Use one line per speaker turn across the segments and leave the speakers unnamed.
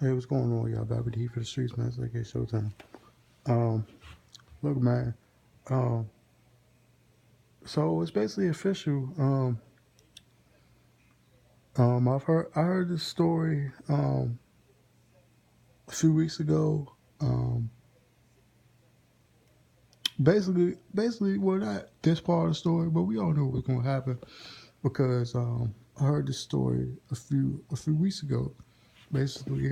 Hey, what's going on, y'all? Back with the Heat for the Streets, man. It's like, hey, showtime. Um, Look, man. Um, so it's basically official. I heard this story a few weeks ago. Um, well, not this part of the story, but we all knew what was going to happen because I heard this story a few weeks ago. Basically,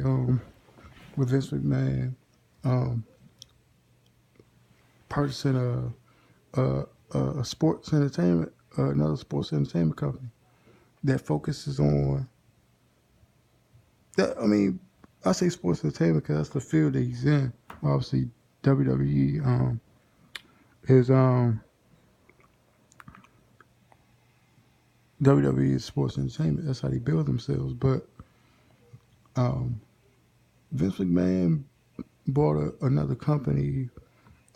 with Vince McMahon um, purchasing a sports entertainment, another sports entertainment company that focuses on that. I mean, I say sports entertainment because that's the field that he's in. Obviously, WWE is WWE is sports entertainment. That's how they build themselves. But um, Vince McMahon bought another company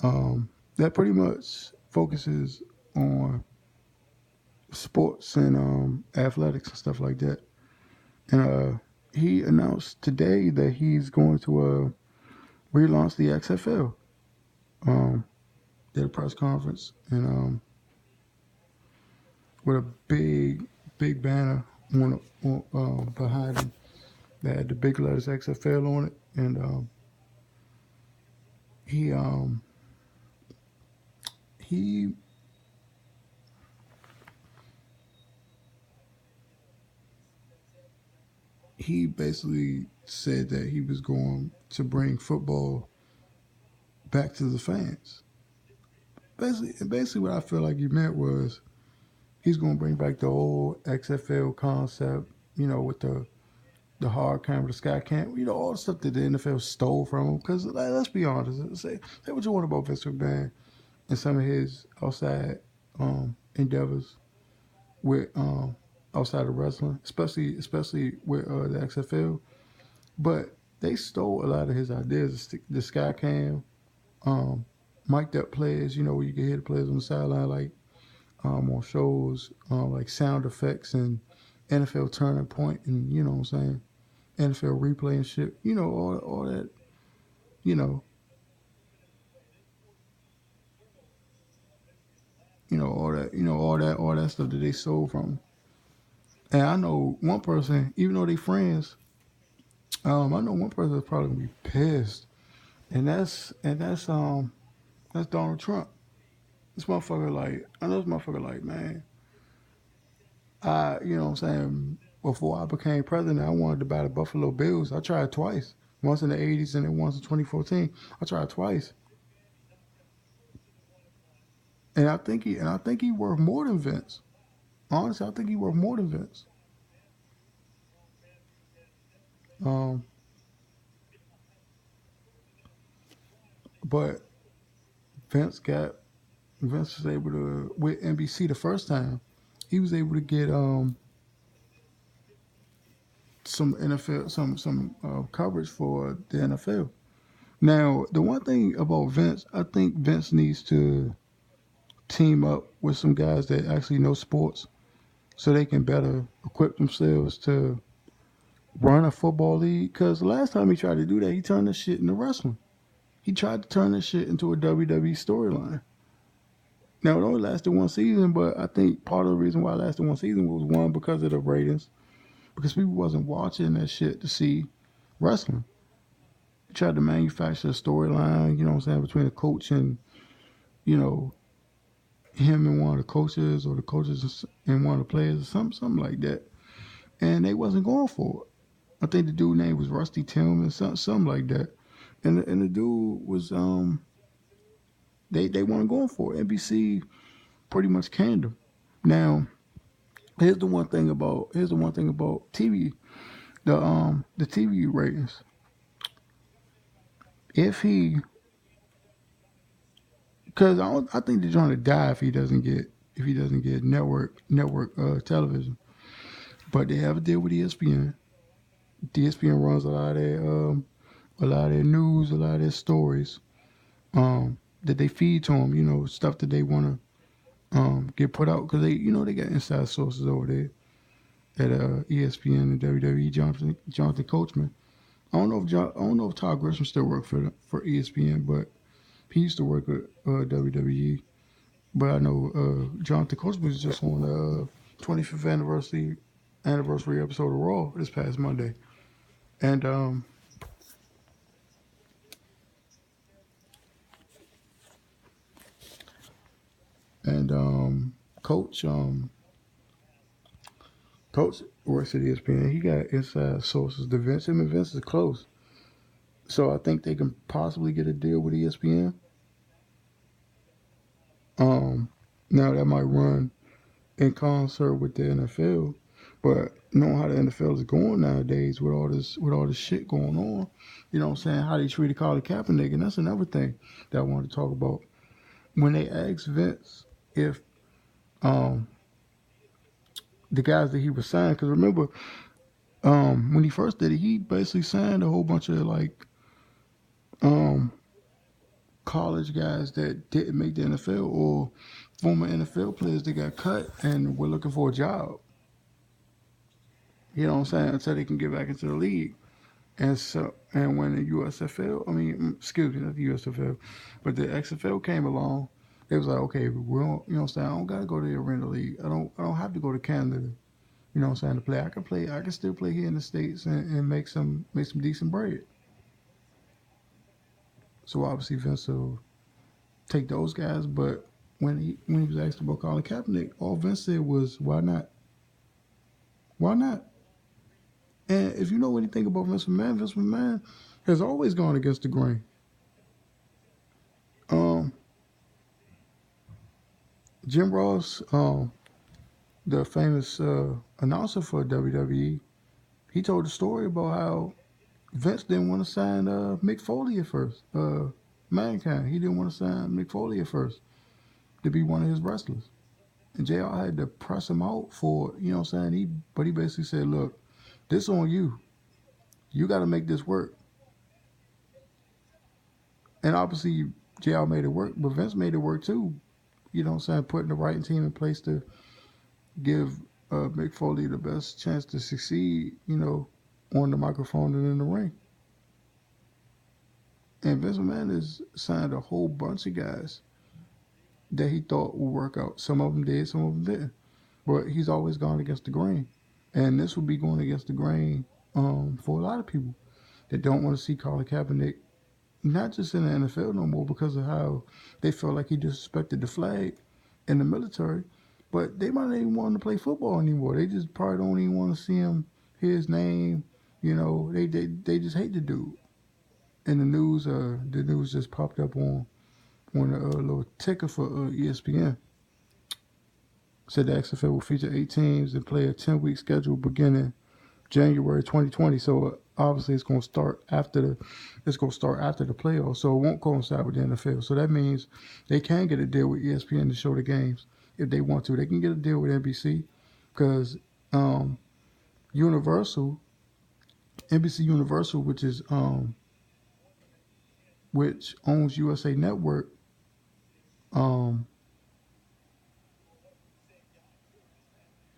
that pretty much focuses on sports and athletics and stuff like that. And he announced today that he's going to relaunch the XFL. Um, did a press conference and with a big banner behind him that had the big letters XFL on it, and he he he basically said that he was going to bring football back to the fans. Basically, what I feel like he meant was he's going to bring back the old XFL concept, with the hard camera, the sky cam, all the stuff that the NFL stole from him. Because let's be honest, say what you want about Vince McMahon and some of his outside endeavors with outside of wrestling, especially with the XFL. But they stole a lot of his ideas. The sky cam, um, mic'd up players, where you can hear the players on the sideline, like on shows, like sound effects and NFL Turning Point, and you know what I'm saying, NFL replay and shit. All that. You know, all that. All that stuff that they sold from. And I know one person, even though they friends, I know one person that's probably gonna be pissed, and that's Donald Trump. This motherfucker like, man, what I'm saying, before I became president, I wanted to buy the Buffalo Bills. I tried twice, once in the '80s and then once in 2014. I tried twice, and I think he worth more than Vince. Honestly, I think he worth more than Vince. Um, but Vince got Vince was able to, with NBC the first time. He was able to get some NFL some coverage for the NFL. Now, the one thing about Vince, I think Vince needs to team up with some guys that actually know sports, so they can better equip themselves to run a football league. Because the last time he tried to do that, he turned this shit into wrestling. He tried to turn this shit into a WWE storyline. Now, it only lasted one season, but I think part of the reason why it lasted one season was, one, because of the ratings, because people wasn't watching that shit to see wrestling. He tried to manufacture a storyline, between the coach and, you know, him and one of the coaches, or the coaches and one of the players, or something like that. And they wasn't going for it. I think the dude name was Rusty Tillman, something like that. And the dude was they weren't going for it. NBC pretty much canned him. Now, here's the one thing about TV, the TV ratings. If he Because I think they're trying to die if he doesn't get network television. But they have a deal with ESPN. ESPN runs a lot of their news, a lot of their stories that they feed to them. Stuff that they want to get put out, because they got inside sources over there at ESPN and WWE. Jonathan Coachman. I don't know if Todd Grisham still works for ESPN, but he used to work at WWE. But I know Jonathan Coach was just on the 25th anniversary episode of Raw this past Monday, and and Coach Coach works at ESPN. He got inside sources. The Vince him and Vince is close, so I think they can possibly get a deal with ESPN. Um, Now that might run in concert with the NFL. But knowing how the NFL is going nowadays with all this shit going on, you know what I'm saying, how they treated Colin Kaepernick, and that's another thing that I wanted to talk about. When they asked Vince if um, the guys that he was signing, because remember, when he first did it, he basically signed a whole bunch of like um, college guys that didn't make the NFL or former NFL players that got cut and were looking for a job. You know what I'm saying? Until they can get back into the league. And when the USFL, I mean, excuse me, not the USFL, but the XFL came along, it was like, okay, we don't, you know what I'm saying? I don't gotta go to the Arena League. I don't have to go to Canada. You know what I'm saying? To play, I can play. I can still play here in the states and make some decent bread. So obviously Vince will take those guys, but when he was asked about Colin Kaepernick, all Vince said was, "Why not? Why not?" And if you know anything about Vince McMahon has always gone against the grain. Um, Jim Ross, the famous announcer for WWE, he told a story about how Vince didn't want to sign Mick Foley at first. Mankind, he didn't want to sign Mick Foley at first to be one of his wrestlers. And JR had to press him out for, you know what I'm saying? But he basically said, look, this on you. You got to make this work. And obviously, JR made it work, but Vince made it work too. You know what I'm saying? Putting the right team in place to give Mick Foley the best chance to succeed, you know, on the microphone and in the ring. And Vince McMahon has signed a whole bunch of guys that he thought would work out. Some of them did, some of them didn't. But he's always gone against the grain. And this would be going against the grain for a lot of people that don't want to see Colin Kaepernick, not just in the NFL no more because of how they felt like he disrespected the flag in the military, but they might not even want him to play football anymore. They just probably don't even want to see him, hear his name. You know, they just hate the dude. And the news just popped up on a little ticker for ESPN. Said the XFL will feature 8 teams and play a 10-week schedule beginning January 2020. So obviously it's going to start after the playoffs. So it won't coincide with the NFL. So that means they can get a deal with ESPN to show the games if they want to. They can get a deal with NBC because Universal, NBC Universal, which owns USA Network, um,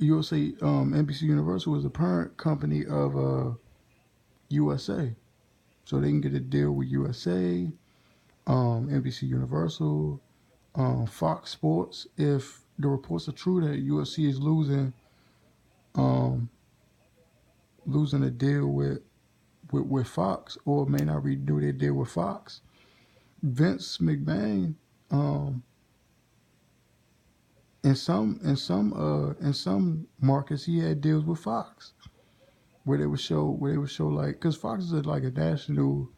NBC Universal is a parent company of USA. So they can get a deal with USA, NBC Universal, Fox Sports. If the reports are true that UFC is um, losing a deal with Fox, or may not redo their deal with Fox, Vince McMahon, um, in some markets he had deals with Fox where they would show like, because Fox is like a national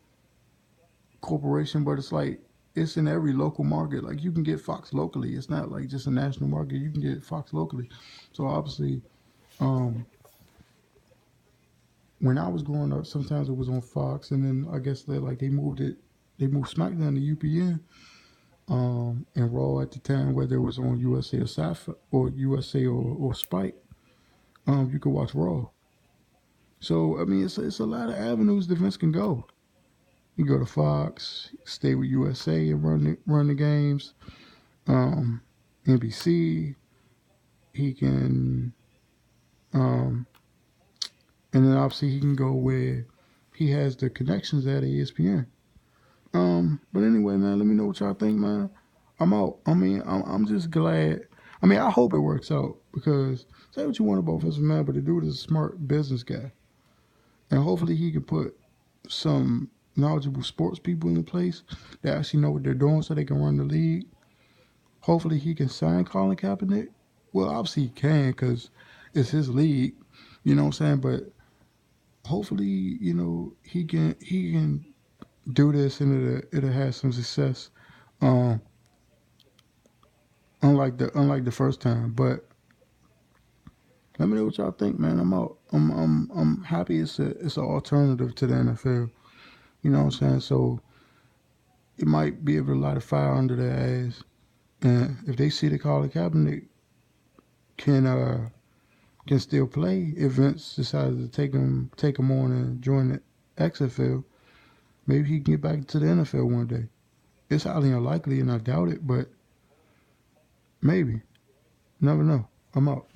corporation, but it's like it's in every local market. Like you can get Fox locally. It's not like just a national market. You can get Fox locally. So obviously, um, when I was growing up, sometimes it was on Fox, and then I guess they moved SmackDown to UPN, and Raw at the time, whether it was on USA or USA or Spike, you could watch Raw. So I mean, it's a lot of avenues that Vince can go. You go to Fox, stay with USA and run the games. Um, NBC, he can, um, and then obviously he can go with he has the connections at ESPN. But anyway, man, let me know what y'all think, man. I'm out. I mean, I'm just glad. I mean, I hope it works out because say what you want about Vince McMahon, but the dude is a smart business guy, and hopefully he can put some knowledgeable sports people in place that actually know what they're doing so they can run the league. Hopefully he can sign Colin Kaepernick. Well, obviously he can because it's his league, you know what I'm saying? But hopefully, he can do this and it'll have some success. Um, unlike the first time. But let me know what y'all think, man. I'm out. I'm happy it's an alternative to the NFL. You know what I'm saying? So it might be able to light a fire under their ass. And if they see the Colin Kaepernick can can still play, if Vince decided to take him on and join the XFL, maybe he can get back to the NFL one day. It's highly unlikely, and I doubt it, but maybe. Never know. I'm out.